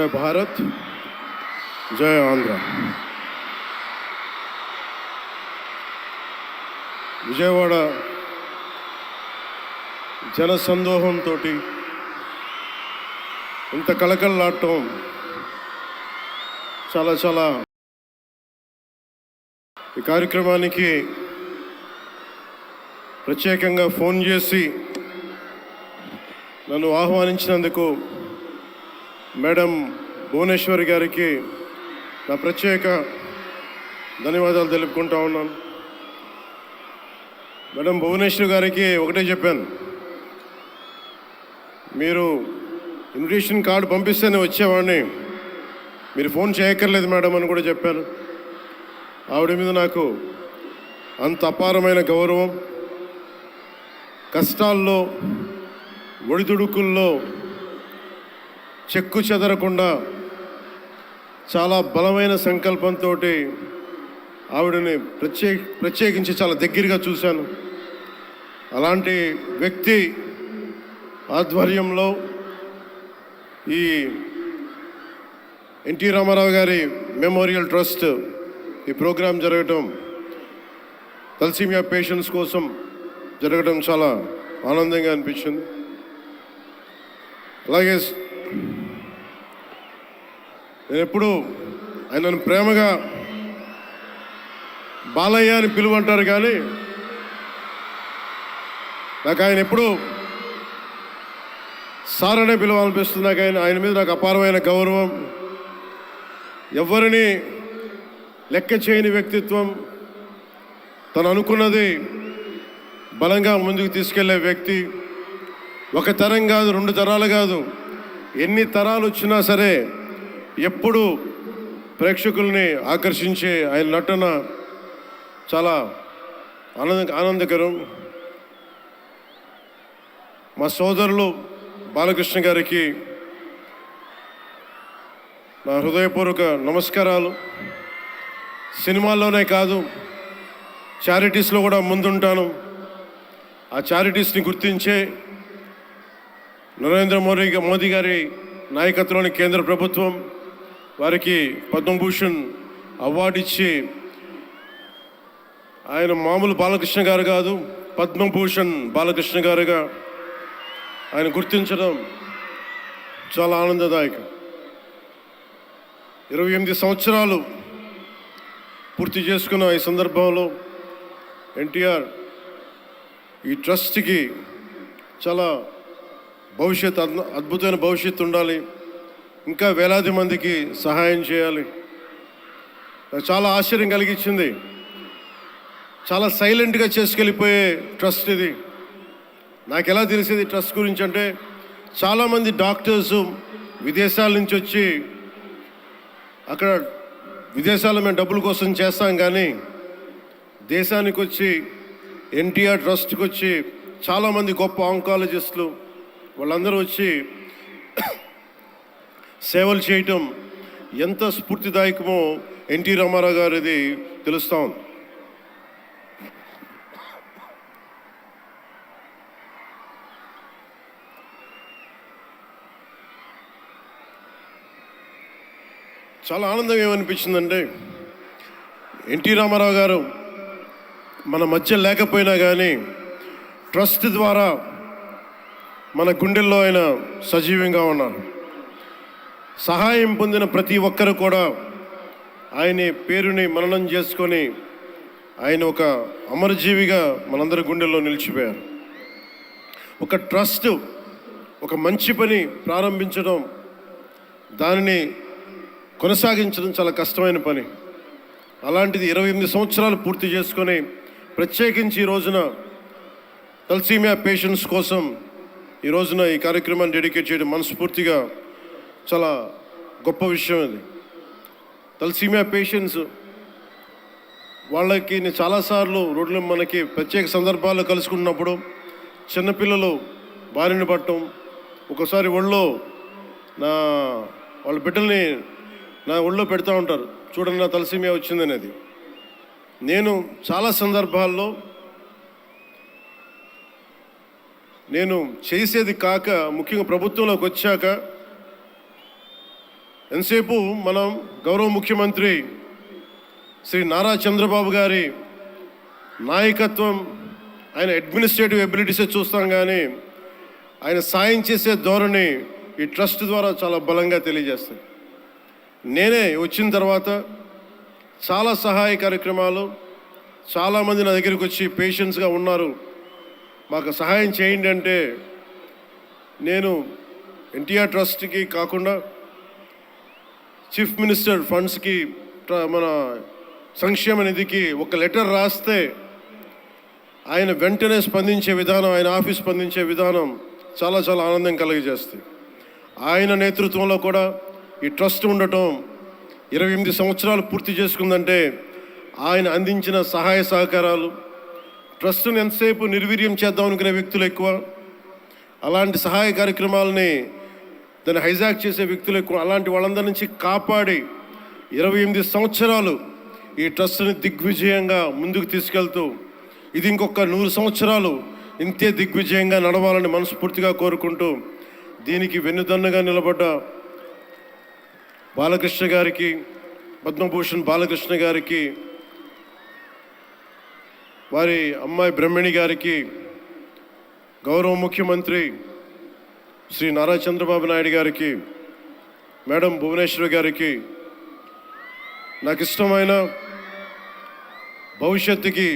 జయ భారత్, జయ ఆంధ్ర. విజయవాడ జనసందోహంతో ఇంత కళకళలాడటం చాలా ఈ కార్యక్రమానికి ప్రత్యేకంగా ఫోన్ చేసి నన్ను ఆహ్వానించినందుకు మేడం భువనేశ్వరి గారికి నా ప్రత్యేక ధన్యవాదాలు తెలుపుకుంటా ఉన్నాను. మేడం భువనేశ్వరి గారికి ఒకటే చెప్పాను, మీరు ఇన్విటేషన్ కార్డు పంపిస్తేనే వచ్చేవాడిని, మీరు ఫోన్ చేయక్కర్లేదు మేడం అని కూడా చెప్పాను. ఆవిడ మీద నాకు అంత అపారమైన గౌరవం. కష్టాల్లో ఒడిదుడుకుల్లో చెక్కు చెదరకుండా చాలా బలమైన సంకల్పంతో ఆవిడని ప్రత్యేకించి చాలా దగ్గరగా చూశాను. అలాంటి వ్యక్తి ఆధ్వర్యంలో ఈ ఎన్టీ రామారావు గారి మెమోరియల్ ట్రస్ట్ ఈ ప్రోగ్రాం జరగటం, తలసీమియా పేషెంట్స్ కోసం జరగడం చాలా ఆనందంగా అనిపించింది. అలాగే నేను ఎప్పుడు ఆయనను ప్రేమగా బాలయ్య అని పిలువంటారు, కానీ నాకు ఆయన ఎప్పుడు సార్ అనే పిలవాలనిపిస్తుంది. నాకు ఆయన మీద నాకు అపారమైన గౌరవం. ఎవరిని లెక్క చేయని వ్యక్తిత్వం, తను అనుకున్నది బలంగా ముందుకు తీసుకెళ్లే వ్యక్తి. ఒక తరం కాదు, 2 తరాలు కాదు, ఎన్ని తరాలు వచ్చినా సరే ఎప్పుడు ప్రేక్షకుల్ని ఆకర్షించే ఆయన నటన చాలా ఆనందకరం. మా సోదరులు బాలకృష్ణ గారికి నా హృదయపూర్వక నమస్కారాలు. సినిమాల్లోనే కాదు, చారిటీస్లో కూడా ముందుంటాను. ఆ చారిటీస్ని గుర్తించే నరేంద్ర మోదీ గారి నాయకత్వంలోని కేంద్ర ప్రభుత్వం వారికి పద్మభూషణ్ అవార్డు ఇచ్చి, ఆయన మామూలు బాలకృష్ణ గారు కాదు, పద్మభూషణ్ బాలకృష్ణ గారుగా ఆయన గుర్తించడం చాలా ఆనందదాయకం. 28 సంవత్సరాలు పూర్తి చేసుకున్న ఈ సందర్భంలో ఎన్టీఆర్ ఈ ట్రస్ట్కి చాలా అద్భుతమైన భవిష్యత్తు ఉండాలి, ఇంకా వేలాది మందికి సహాయం చేయాలి. నాకు చాలా ఆశ్చర్యం కలిగించింది. చాలా సైలెంట్గా చేసుకెళ్ళిపోయే ట్రస్ట్ ఇది. నాకు ఎలా తెలిసేది ట్రస్ట్ గురించి అంటే, చాలామంది డాక్టర్సు విదేశాల నుంచి వచ్చి అక్కడ విదేశాల్లో మేము డబ్బుల కోసం చేస్తాం, కానీ దేశానికి వచ్చి ఎన్టీఆర్ ట్రస్ట్కి వచ్చి చాలామంది గొప్ప ఆంకాలజిస్టులు వాళ్ళందరూ వచ్చి సేవలు చేయటం ఎంత స్ఫూర్తిదాయకమో ఎన్టీ రామారావు గారిది తెలుస్తూ ఉంది. చాలా ఆనందం ఏమనిపించిందంటే, ఎన్టీ రామారావు గారు మన మధ్య లేకపోయినా కానీ ట్రస్ట్ ద్వారా మన గుండెల్లో ఆయన సజీవంగా ఉన్నారు. సహాయం పొందిన ప్రతి ఒక్కరు కూడా ఆయన పేరుని మననం చేసుకొని ఆయన ఒక అమరజీవిగా మనందరి గుండెల్లో నిలిచిపోయారు. ఒక ట్రస్ట్ ఒక మంచి పని ప్రారంభించడం, దానిని కొనసాగించడం చాలా కష్టమైన పని. అలాంటిది 28 సంవత్సరాలు పూర్తి చేసుకొని ప్రత్యేకించి ఈ రోజున తలసీమియా పేషెంట్స్ కోసం ఈ రోజున ఈ కార్యక్రమాన్ని డెడికేట్ చేయడం మనస్ఫూర్తిగా చాలా గొప్ప విషయం. అది తలసీమియా పేషెంట్స్ వాళ్ళకి నేను చాలాసార్లు రోడ్లు మనకి ప్రత్యేక సందర్భాల్లో కలుసుకున్నప్పుడు చిన్నపిల్లలు బారిన పడటం, ఒకసారి ఒళ్ళో వాళ్ళ బిడ్డల్ని నా ఒళ్ళో పెడతా ఉంటారు, చూడండి నా తలసీమియా వచ్చిందనేది. నేను చాలా సందర్భాల్లో నేను చేసేది కాక, ముఖ్యంగా ప్రభుత్వంలోకి వచ్చాక ఎంతసేపు మనం గౌరవ ముఖ్యమంత్రి శ్రీ నారా చంద్రబాబు గారి నాయకత్వం, ఆయన అడ్మినిస్ట్రేటివ్ ఎబిలిటీసే చూస్తాం, కానీ ఆయన సాయం చేసే ధోరణి ఈ ట్రస్ట్ ద్వారా చాలా బలంగా తెలియజేస్తుంది. నేనే వచ్చిన తర్వాత చాలా సహాయ కార్యక్రమాలు, చాలామంది నా దగ్గరికి వచ్చి పేషెంట్స్గా ఉన్నారు, మాకు సహాయం చేయండి అంటే నేను ఎన్టీఆర్ ట్రస్ట్కి కాకుండా చీఫ్ మినిస్టర్ ఫండ్స్కి, మన సంక్షేమ నిధికి ఒక లెటర్ రాస్తే ఆయన వెంటనే స్పందించే విధానం, ఆయన ఆఫీస్ స్పందించే విధానం చాలా చాలా ఆనందం కలిగజేస్తుంది. ఆయన నేతృత్వంలో కూడా ఈ ట్రస్ట్ ఉండటం 28 సంవత్సరాలు పూర్తి చేసుకుందంటే ఆయన అందించిన సహాయ సహకారాలు, ట్రస్ట్ను ఎంతసేపు నిర్వీర్యం చేద్దాం అనుకునే వ్యక్తులు ఎక్కువ, అలాంటి సహాయ కార్యక్రమాలని దాన్ని హైజాక్ చేసే వ్యక్తులు ఎక్కువ. అలాంటి వాళ్ళందరి నుంచి కాపాడి 28 సంవత్సరాలు ఈ ట్రస్ట్ని దిగ్విజయంగా ముందుకు తీసుకెళ్తూ ఇది ఇంకొక 100 సంవత్సరాలు ఇంతే దిగ్విజయంగా నడవాలని మనస్ఫూర్తిగా కోరుకుంటూ, దీనికి వెన్నుదన్నుగా నిలబడ్డ బాలకృష్ణ గారికి, పద్మభూషణ్ బాలకృష్ణ గారికి, వారి అమ్మాయి బ్రహ్మణి గారికి, గౌరవ ముఖ్యమంత్రి శ్రీ నారా చంద్రబాబు నాయుడు గారికి, మేడం భువనేశ్వరి గారికి, నాకు ఇష్టమైన భవిష్యత్తుకి,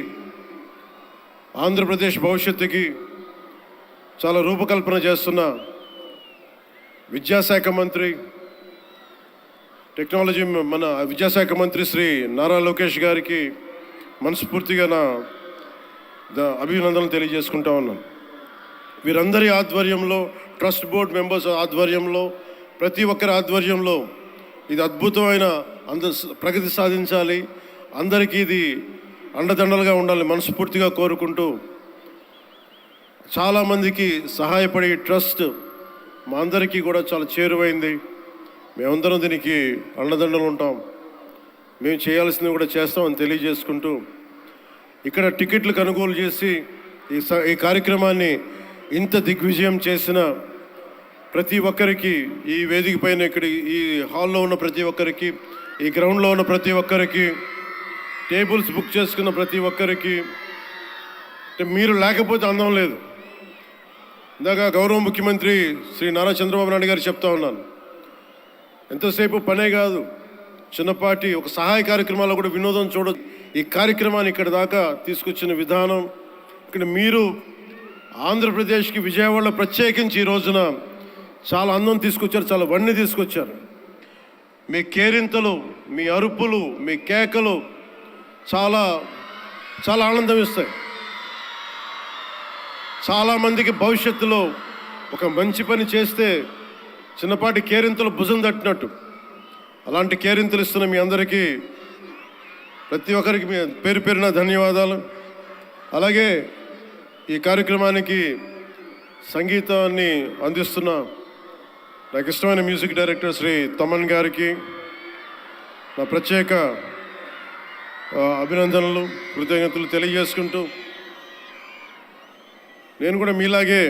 ఆంధ్రప్రదేశ్ భవిష్యత్తుకి చాలా రూపకల్పన చేస్తున్న విద్యాశాఖ మంత్రి, టెక్నాలజీ మన విద్యాశాఖ మంత్రి శ్రీ నారా లోకేష్ గారికి మనస్ఫూర్తిగా నా అభినందనలు తెలియజేసుకుంటా ఉన్నాను. వీరందరి ఆధ్వర్యంలో, ట్రస్ట్ బోర్డ్ మెంబర్స్ ఆధ్వర్యంలో, ప్రతి ఒక్కరి ఆధ్వర్యంలో ఇది అద్భుతమైన ప్రగతి సాధించాలి, అందరికీ ఇది అండదండలుగా ఉండాలి మనస్ఫూర్తిగా కోరుకుంటూ, చాలామందికి సహాయపడే ట్రస్ట్ మా అందరికీ కూడా చాలా చేరువైంది. మేమందరం దీనికి అండదండలు ఉంటాం, మేము చేయాల్సింది కూడా చేస్తామని తెలియజేసుకుంటూ, ఇక్కడ టికెట్లు కొనుగోలు చేసి ఈ కార్యక్రమాన్ని ఇంత దిగ్విజయం చేసిన ప్రతి ఒక్కరికి, ఈ వేదిక పైన ఇక్కడ ఈ హాల్లో ఉన్న ప్రతి ఒక్కరికి, ఈ గ్రౌండ్లో ఉన్న ప్రతి ఒక్కరికి, టేబుల్స్ బుక్ చేసుకున్న ప్రతి ఒక్కరికి, మీరు లేకపోతే అందం లేదు. ఇందాక గౌరవ ముఖ్యమంత్రి శ్రీ నారా చంద్రబాబు నాయుడు గారు చెప్తా ఉన్నాను, ఎంతసేపు పనే కాదు, చిన్నపాటి ఒక సహాయ కార్యక్రమాల్లో కూడా వినోదం చూడదు. ఈ కార్యక్రమాన్ని ఇక్కడ దాకా తీసుకొచ్చిన విధానం, ఇక్కడ మీరు ఆంధ్రప్రదేశ్కి విజయవాడలో ప్రత్యేకించి ఈ రోజున చాలా అందం తీసుకొచ్చారు, చాలా వన్నె తీసుకొచ్చారు. మీ కేరింతలు, మీ అరుపులు, మీ కేకలు చాలా చాలా ఆనందం ఇస్తాయి. చాలామందికి భవిష్యత్తులో ఒక మంచి పని చేస్తే చిన్నపాటి కేరింతలు భుజం తట్టినట్టు, అలాంటి కేరింతలు ఇస్తున్న మీ అందరికీ, ప్రతి ఒక్కరికి మీ పేరు పేరున ధన్యవాదాలు. అలాగే ఈ కార్యక్రమానికి సంగీతాన్ని అందిస్తున్న నాకు ఇష్టమైన మ్యూజిక్ డైరెక్టర్ శ్రీ తమన్ గారికి నా ప్రత్యేక అభినందనలు, కృతజ్ఞతలు తెలియజేసుకుంటూ, నేను కూడా మీలాగే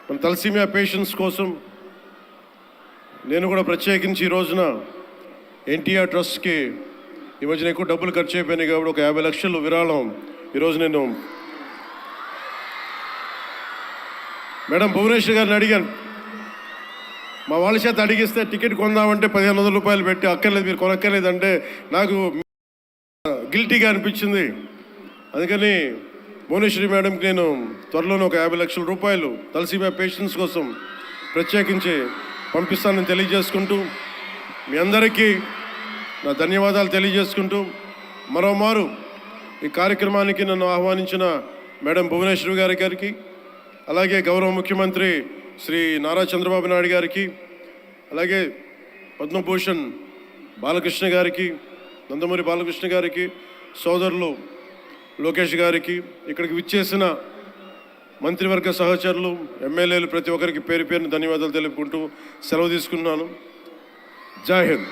మన తలసీమియా పేషెంట్స్ కోసం నేను కూడా ప్రత్యేకించి ఈ రోజున ఎన్టీఆర్ ట్రస్ట్కి ఈ మధ్యన ఎక్కువ డబ్బులు ఖర్చు అయిపోయినాయి కాబట్టి ఒక 50 లక్షలు విరాళం ఈరోజు నేను మేడం భువనేశ్వర్ గారిని అడిగాను. మా వాళ్ళ చేత అడిగిస్తే టికెట్ కొందామంటే 1500 రూపాయలు పెట్టి, అక్కర్లేదు మీరు కొనక్కర్లేదంటే నాకు గిల్టీగా అనిపించింది. అందుకని భువనేశ్వరి మేడంకి నేను త్వరలోనే ఒక 50 లక్షల రూపాయలు తలసీమియా పేషెంట్స్ కోసం ప్రత్యేకించి పంపిస్తానని తెలియజేసుకుంటూ, మీ అందరికీ నా ధన్యవాదాలు తెలియజేసుకుంటూ, మరోమారు ఈ కార్యక్రమానికి నన్ను ఆహ్వానించిన మేడం భువనేశ్వరి గారికి, అలాగే గౌరవ ముఖ్యమంత్రి శ్రీ నారా చంద్రబాబు నాయుడు గారికి, అలాగే పద్మభూషణ్ బాలకృష్ణ గారికి, నందమూరి బాలకృష్ణ గారికి, సోదరులు లోకేష్ గారికి, ఇక్కడికి విచ్చేసిన మంత్రివర్గ సహచరులు, ఎమ్మెల్యేలు ప్రతి ఒక్కరికి పేరు పేరున ధన్యవాదాలు తెలుపుకుంటూ సెలవు తీసుకున్నాను. జై హింద్.